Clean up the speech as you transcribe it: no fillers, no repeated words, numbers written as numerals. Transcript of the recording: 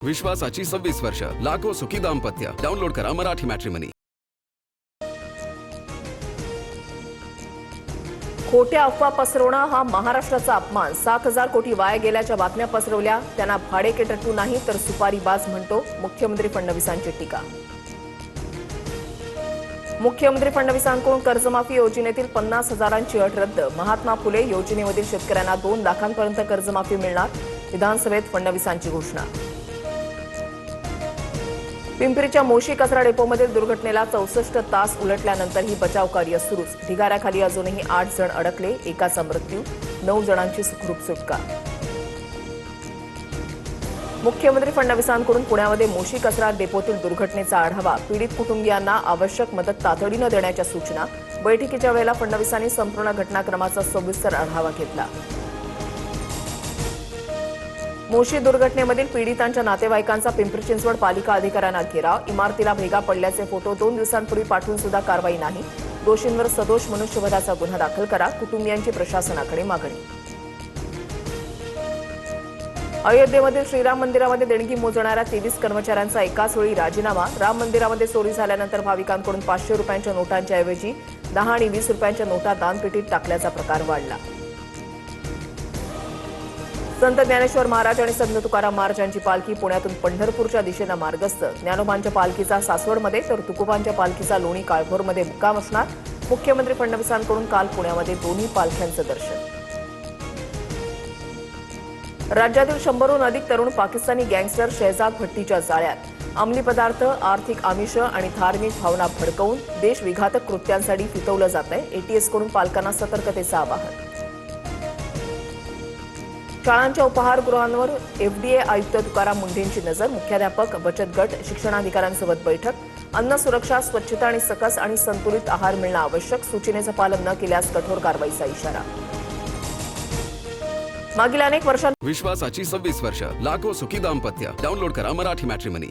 विश्वासाची 26 वर्ष, लाखो सुखी दाम्पत्य. डाउनलोड करा मराठी मॅट्रिमनी. खोट्या अफवा पसरवणं हा महाराष्ट्राचा अपमान. 7,000 कोटी वाया गेल्याच्या बातम्या पसरवल्या. त्यांना भाडेकेटट्टू नाही तर सुपारीबाज म्हणतो मुख्यमंत्री फडणवीसांची टीका. मुख्यमंत्री फडणवीसांकडून कर्जमाफी योजनेतील 50,000ची अट रद्द. महात्मा फुले योजनेमधील शेतकऱ्यांना 2 लाखांपर्यंत कर्जमाफी मिळणार. विधानसभेत फडणवीसांची घोषणा. पिंपरीच्या मोशी कचरा डेपोमधील दुर्घटनेला 64 तास उलटल्यानंतरही बचाव कार्य सुरूच. ढिगाऱ्याखाली अजूनही 8 जण अडकले. एकाचा मृत्यू, 9 जणांची सुखरूप सुटका. मुख्यमंत्री फडणवीसांकडून पुण्यामध्ये मोशी कचरा डेपोतील दुर्घटनेचा आढावा. पीडित कुटुंबियांना आवश्यक मदत तातडीनं देण्याच्या सूचना. बैठकीच्या वेळेला फडणवीसांनी संपूर्ण घटनाक्रमाचा सविस्तर आढावा घेतला. मोशी दुर्घटनेमधील पीडितांच्या नातेवाईकांचा पिंपरी चिंचवड पालिका अधिकाऱ्यांना घेराव. इमारतीला भेगा पडल्याचे फोटो 2 दिवसांपूर्वी पाठवून सुद्धा कारवाई नाही. दोषींवर सदोष मनुष्यवधाचा गुन्हा दाखल करा. कुटुंबियांची प्रशासनाकडे मागणी. अयोध्येमधील श्रीराम मंदिरामध्ये देणगी मोजणाऱ्या 23 कर्मचाऱ्यांचा एकाच वेळी राजीनामा. राम मंदिरामध्ये चोरी झाल्यानंतर भाविकांकडून 500 रुपयांच्या नोटांच्या ऐवजी 10 आणि 20 रुपयांच्या नोटा दानपेटीत टाकल्याचा प्रकार वाढला. संत ज्ञानेश्वर महाराज आणि संत तुकाराम महाराजांची पालखी पुण्यातून पंढरपूरच्या दिशेनं मार्गस्थ. ज्ञानोबांच्या पालखीचा सासवडमध्ये तर तुकोबांच्या पालखीचा लोणी काळभोरमध्ये मुक्काम असणार. मुख्यमंत्री फडणवीसांकडून काल पुण्यामध्ये दोन्ही पालख्यांचं दर्शन. राज्यातील 100हून अधिक तरुण पाकिस्तानी गँगस्टर शहजाद भट्टीच्या जाळ्यात. अंमली पदार्थ, आर्थिक आमिष आणि धार्मिक भावना भडकवून देश विघातक कृत्यांसाठी फितवलं जात आहे. एटीएसकडून पालकांना सतर्कतेचं आवाहन. शाळांच्या उपहारगृहांवर एफडीए आयुक्त तुकाराम मुंढेंची नजर. मुख्याध्यापक, बचत गट, शिक्षणाधिकाऱ्यांसोबत बैठक. अन्न सुरक्षा, स्वच्छता आणि सकस आणि संतुलित आहार मिळणं आवश्यक. सूचनेचं पालन न केल्यास कठोर कारवाईचा इशारा. मागील अनेक वर्षांत विश्वासाची 26 वर्ष, लाखो सुखी दाम्पत्य. डाउनलोड करा मराठी मॅट्रिमनी.